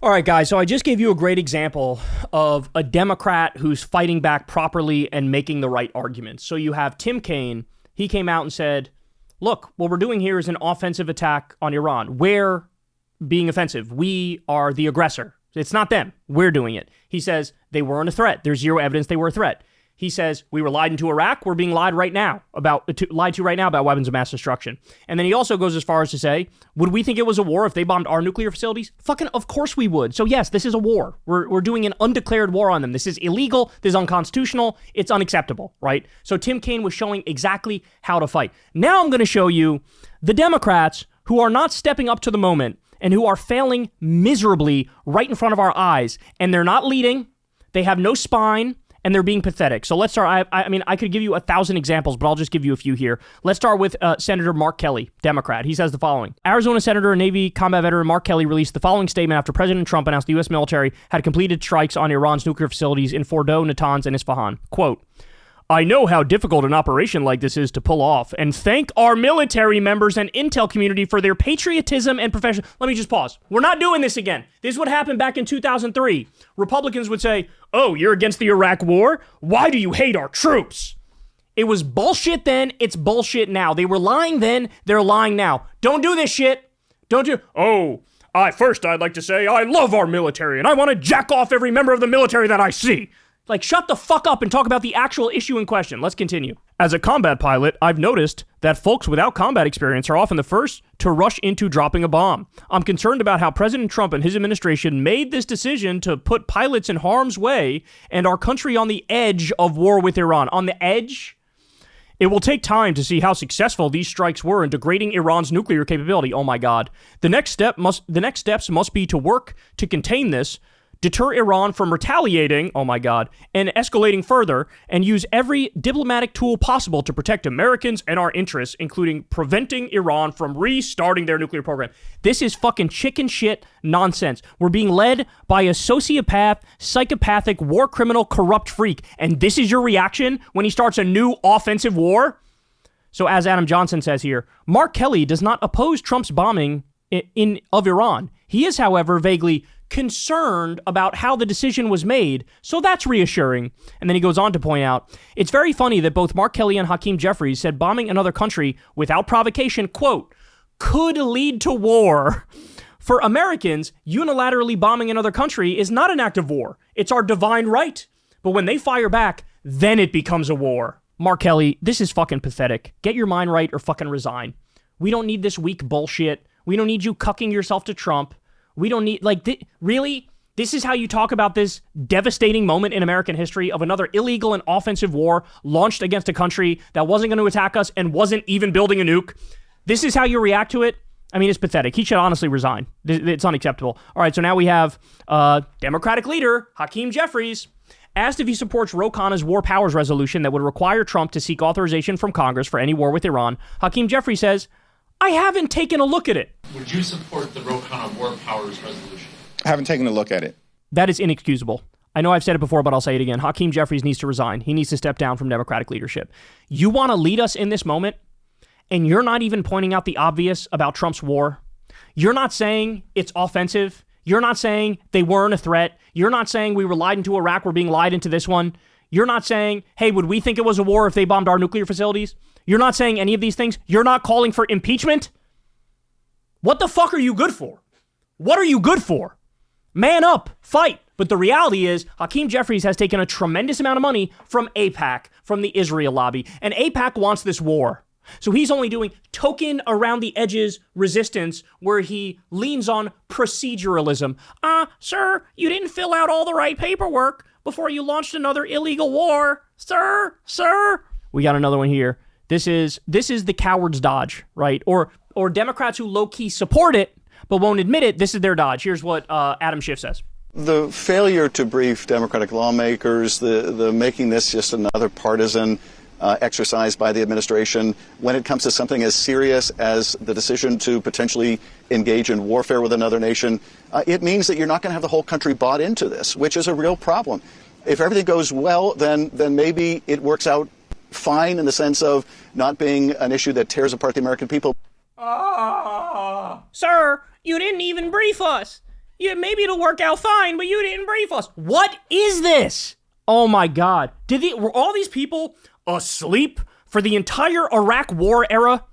All right, guys, so I just gave you a great example of a Democrat who's fighting back properly and making the right arguments. So you have Tim Kaine. He came out and said, look, what we're doing here is an offensive attack on Iran. We're being offensive. We are the aggressor. It's not them. We're doing it. He says they weren't a threat. There's zero evidence they were a threat. He says we were lied into Iraq. We're being lied to right now about weapons of mass destruction. And then he also goes as far as to say, would we think it was a war if they bombed our nuclear facilities? Fucking of course we would. So yes, this is a war. We're doing an undeclared war on them. This is illegal. This is unconstitutional. It's unacceptable, right? So Tim Kaine was showing exactly how to fight. Now I'm going to show you the Democrats who are not stepping up to the moment and who are failing miserably right in front of our eyes. And they're not leading. They have no spine. And they're being pathetic. So let's start. I mean, I could give you 1,000 examples, but I'll just give you a few here. Let's start with Senator Mark Kelly, Democrat. He says the following. Arizona Senator and Navy combat veteran Mark Kelly released the following statement after President Trump announced the U.S. military had completed strikes on Iran's nuclear facilities in Fordow, Natanz, and Isfahan. Quote, I know how difficult an operation like this is to pull off, and thank our military members and intel community for their patriotism and profession. Let me just pause. We're not doing this again. This is what happened back in 2003. Republicans would say, oh, you're against the Iraq war? Why do you hate our troops? It was bullshit then. It's bullshit now. They were lying then. They're lying now. Don't do this shit. Don't do... Oh, first I'd like to say I love our military, and I want to jack off every member of the military that I see. Like, shut the fuck up and talk about the actual issue in question. Let's continue. As a combat pilot, I've noticed that folks without combat experience are often the first to rush into dropping a bomb. I'm concerned about how President Trump and his administration made this decision to put pilots in harm's way and our country on the edge of war with Iran. On the edge? It will take time to see how successful these strikes were in degrading Iran's nuclear capability. Oh my God. The next steps must be to work to contain this, deter Iran from retaliating, oh my God, and escalating further, and use every diplomatic tool possible to protect Americans and our interests, including preventing Iran from restarting their nuclear program. This is fucking chicken shit nonsense. We're being led by a sociopath, psychopathic, war criminal, corrupt freak, and this is your reaction when he starts a new offensive war? So as Adam Johnson says here, Mark Kelly does not oppose Trump's bombing of Iran. He is, however, vaguely concerned about how the decision was made, so that's reassuring. And then he goes on to point out, it's very funny that both Mark Kelly and Hakeem Jeffries said bombing another country without provocation, quote, could lead to war. For Americans, unilaterally bombing another country is not an act of war. It's our divine right. But when they fire back, then it becomes a war. Mark Kelly, this is fucking pathetic. Get your mind right or fucking resign. We don't need this weak bullshit. We don't need you cucking yourself to Trump. We don't need, really? This is how you talk about this devastating moment in American history of another illegal and offensive war launched against a country that wasn't going to attack us and wasn't even building a nuke? This is how you react to it? I mean, it's pathetic. He should honestly resign. It's unacceptable. All right, so now we have Democratic leader Hakeem Jeffries asked if he supports Ro Khanna's war powers resolution that would require Trump to seek authorization from Congress for any war with Iran. Hakeem Jeffries says, I haven't taken a look at it. Would you support the Ro Khanna war powers resolution? I haven't taken a look at it. That is inexcusable. I know I've said it before, but I'll say it again. Hakeem Jeffries needs to resign. He needs to step down from Democratic leadership. You want to lead us in this moment, and you're not even pointing out the obvious about Trump's war. You're not saying it's offensive. You're not saying they weren't a threat. You're not saying we were lied into Iraq, we're being lied into this one. You're not saying, hey, would we think it was a war if they bombed our nuclear facilities? You're not saying any of these things. You're not calling for impeachment. What the fuck are you good for? What are you good for? Man up, fight. But the reality is, Hakeem Jeffries has taken a tremendous amount of money from AIPAC, from the Israel lobby, and AIPAC wants this war. So he's only doing token around the edges resistance where he leans on proceduralism. Sir, you didn't fill out all the right paperwork before you launched another illegal war. Sir. We got another one here. This is the coward's dodge, right? Or Democrats who low-key support it but won't admit it. This is their dodge. Here's what Adam Schiff says. The failure to brief Democratic lawmakers, the making this just another partisan exercise by the administration when it comes to something as serious as the decision to potentially engage in warfare with another nation, it means that you're not going to have the whole country bought into this, which is a real problem. If everything goes well, then maybe it works out fine in the sense of not being an issue that tears apart the American people. Sir, you didn't even brief us. yeah, maybe it'll work out fine, but you didn't brief us. What is this? Oh my God. Were all these people asleep for the entire Iraq war era?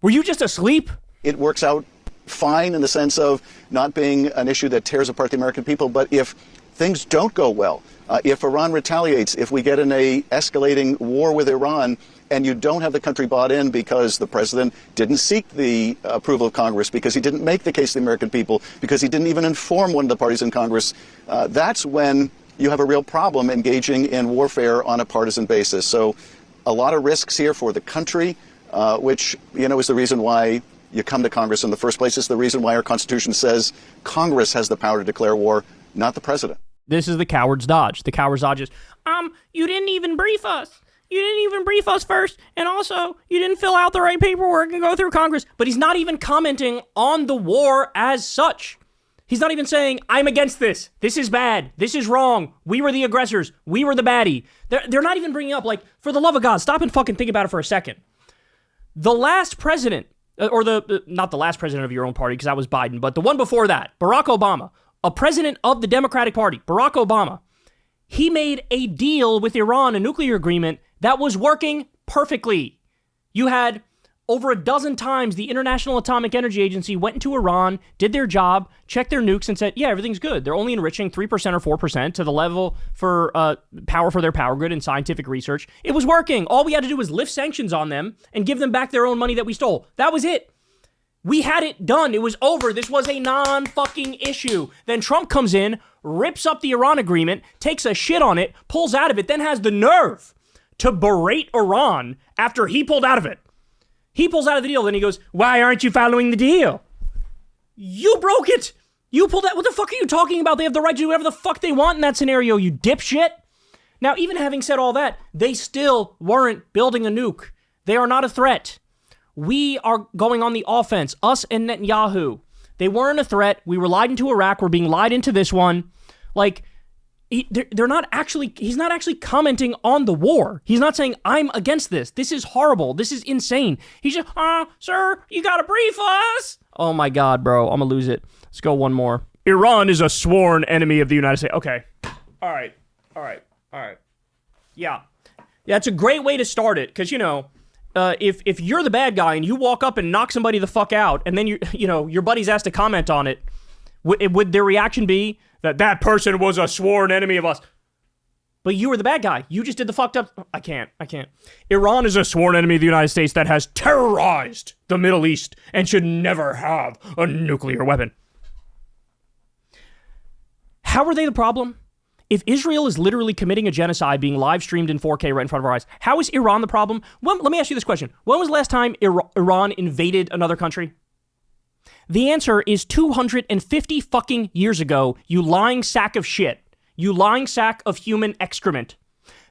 Were you just asleep? It works out fine in the sense of not being an issue that tears apart the American people. But if things don't go well, if Iran retaliates, if we get in a escalating war with Iran, and you don't have the country bought in because the president didn't seek the approval of Congress, because he didn't make the case to the American people, because he didn't even inform one of the parties in Congress, that's when you have a real problem engaging in warfare on a partisan basis. So a lot of risks here for the country, which, is the reason why you come to Congress in the first place. It's the reason why our Constitution says Congress has the power to declare war, not the president. This is the coward's dodge. The coward's dodge is, you didn't even brief us. You didn't even brief us first, and also, you didn't fill out the right paperwork and go through Congress. But he's not even commenting on the war as such. He's not even saying, I'm against this. This is bad. This is wrong. We were the aggressors. We were the baddie. They're not even bringing up, for the love of God, stop and fucking think about it for a second. The last president, or not the last president of your own party, because that was Biden, but the one before that, Barack Obama, a president of the Democratic Party, Barack Obama, he made a deal with Iran, a nuclear agreement, that was working perfectly. You had over a dozen times the International Atomic Energy Agency went into Iran, did their job, checked their nukes, and said, yeah, everything's good. They're only enriching 3% or 4% to the level for power for their power grid and scientific research. It was working. All we had to do was lift sanctions on them and give them back their own money that we stole. That was it. We had it done. It was over. This was a non-fucking issue. Then Trump comes in, rips up the Iran agreement, takes a shit on it, pulls out of it, then has the nerve to berate Iran after he pulled out of it. He pulls out of the deal, then he goes, why aren't you following the deal? You broke it. You pulled out. What the fuck are you talking about? They have the right to do whatever the fuck they want in that scenario, you dipshit. Now, even having said all that, they still weren't building a nuke. They are not a threat. We are going on the offense, us and Netanyahu. They weren't a threat. We were lied into Iraq. We're being lied into this one. He's not actually commenting on the war. He's not saying, I'm against this. This is horrible. This is insane. He's just, sir, you gotta brief us. Oh my God, bro. I'm gonna lose it. Let's go one more. Iran is a sworn enemy of the United States. Okay. All right. Yeah. It's a great way to start it, because, if you're the bad guy and you walk up and knock somebody the fuck out, and then your buddy's asked to comment on it, would their reaction be that person was a sworn enemy of us? But you were the bad guy. You just did the fucked up. I can't. Iran is a sworn enemy of the United States that has terrorized the Middle East and should never have a nuclear weapon. How are they the problem? If Israel is literally committing a genocide being live streamed in 4K right in front of our eyes, how is Iran the problem? Let me ask you this question. When was the last time Iran invaded another country? The answer is 250 fucking years ago, you lying sack of shit. You lying sack of human excrement.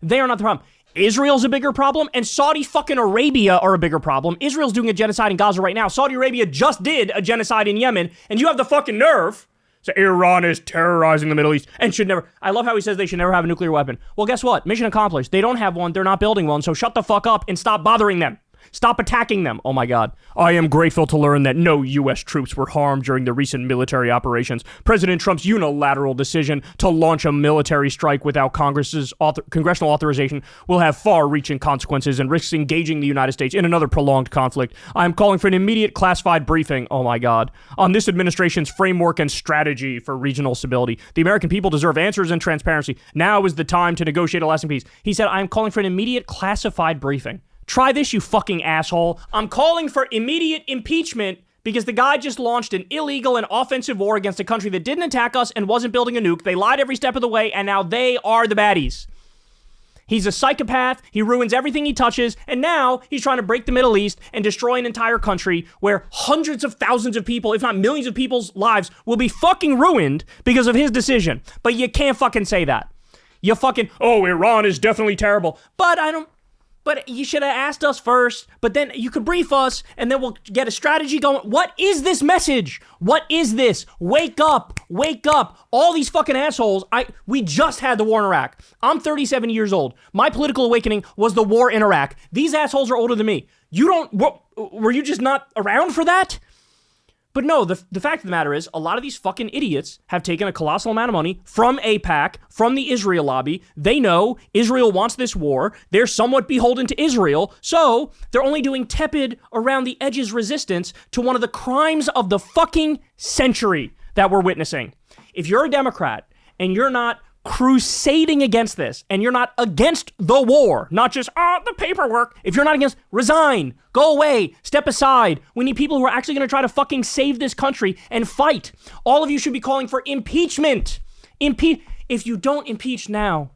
They are not the problem. Israel's a bigger problem, and Saudi fucking Arabia are a bigger problem. Israel's doing a genocide in Gaza right now. Saudi Arabia just did a genocide in Yemen, and you have the fucking nerve. So Iran is terrorizing the Middle East and should never... I love how he says they should never have a nuclear weapon. Well, guess what? Mission accomplished. They don't have one. They're not building one. So shut the fuck up and stop bothering them. Stop attacking them. Oh my God. I am grateful to learn that no U.S. troops were harmed during the recent military operations. President Trump's unilateral decision to launch a military strike without congressional authorization will have far-reaching consequences and risks engaging the United States in another prolonged conflict. I am calling for an immediate classified briefing, oh my God, on this administration's framework and strategy for regional stability. The American people deserve answers and transparency. Now is the time to negotiate a lasting peace. He said, I am calling for an immediate classified briefing. Try this, you fucking asshole. I'm calling for immediate impeachment because the guy just launched an illegal and offensive war against a country that didn't attack us and wasn't building a nuke. They lied every step of the way, and now they are the baddies. He's a psychopath. He ruins everything he touches, and now he's trying to break the Middle East and destroy an entire country where hundreds of thousands of people, if not millions of people's lives, will be fucking ruined because of his decision. But you can't fucking say that. You fucking, Iran is definitely terrible. But you should have asked us first, but then you could brief us, and then we'll get a strategy going. What is this message? What is this? Wake up. Wake up. All these fucking assholes. We just had the war in Iraq. I'm 37 years old. My political awakening was the war in Iraq. These assholes are older than me. Were you just not around for that? But no, the fact of the matter is, a lot of these fucking idiots have taken a colossal amount of money from AIPAC, from the Israel lobby. They know Israel wants this war. They're somewhat beholden to Israel. So they're only doing tepid around the edges resistance to one of the crimes of the fucking century that we're witnessing. If you're a Democrat and you're not crusading against this, and you're not against the war, not just, the paperwork. If you're not against, resign, go away, step aside. We need people who are actually going to try to fucking save this country and fight. All of you should be calling for impeachment. If you don't impeach now,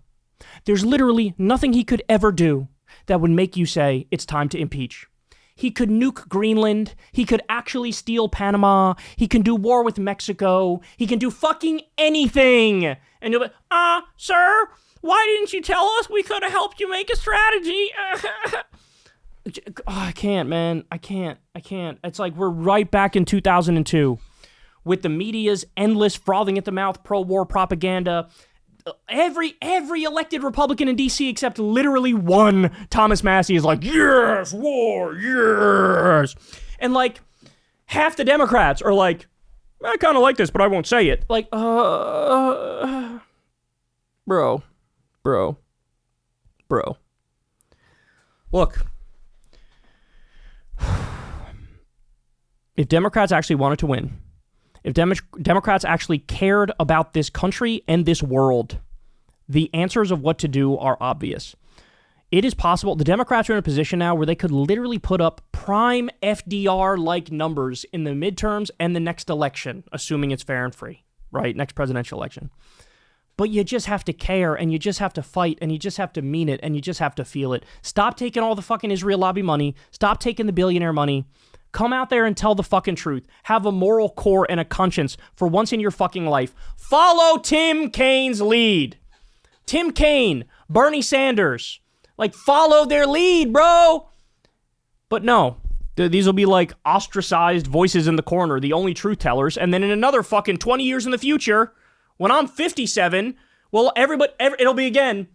there's literally nothing he could ever do that would make you say it's time to impeach. He could nuke Greenland. He could actually steal Panama. He can do war with Mexico. He can do fucking anything. And you'll be, sir, why didn't you tell us? We could have helped you make a strategy. I can't, man. I can't. It's like we're right back in 2002 with the media's endless frothing at the mouth pro-war propaganda. Every elected Republican in D.C. except literally one, Thomas Massey, is like, yes, war, yes. And like, half the Democrats are like, I kind of like this, but I won't say it. Like, bro. Look, if Democrats actually wanted to win, if Democrats actually cared about this country and this world, the answers of what to do are obvious. It is possible. The Democrats are in a position now where they could literally put up prime FDR-like numbers in the midterms and the next election, assuming it's fair and free, right? Next presidential election. But you just have to care, and you just have to fight, and you just have to mean it, and you just have to feel it. Stop taking all the fucking Israel lobby money. Stop taking the billionaire money. Come out there and tell the fucking truth. Have a moral core and a conscience for once in your fucking life. Follow Tim Kaine's lead. Tim Kaine, Bernie Sanders. Like, follow their lead, bro. But no, these will be like ostracized voices in the corner, the only truth tellers. And then in another fucking 20 years in the future, when I'm 57, well, it'll be again,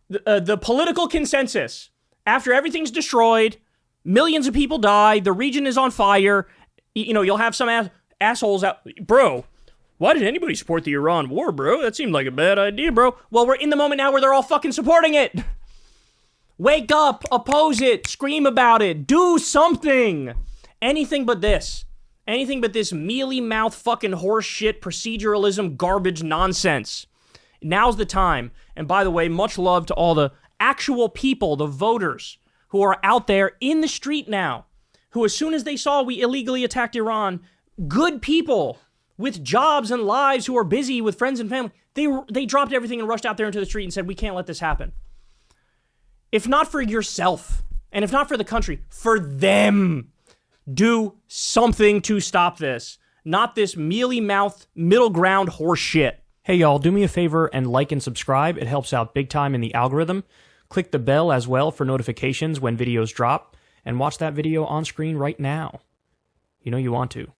the political consensus. After everything's destroyed, millions of people die, the region is on fire, you'll have some assholes out. Bro, why did anybody support the Iran war, bro? That seemed like a bad idea, bro. Well, we're in the moment now where they're all fucking supporting it. Wake up, oppose it, scream about it, do something. Anything but this. Anything but this mealy-mouth fucking horse shit proceduralism garbage nonsense. Now's the time. And by the way, much love to all the actual people, the voters, who are out there in the street now, who as soon as they saw we illegally attacked Iran, good people with jobs and lives who are busy with friends and family, they dropped everything and rushed out there into the street and said, we can't let this happen. If not for yourself, and if not for the country, for them, do something to stop this. Not this mealy-mouthed, middle-ground horse shit. Hey, y'all, do me a favor and like and subscribe. It helps out big time in the algorithm. Click the bell as well for notifications when videos drop, and watch that video on screen right now. You know you want to.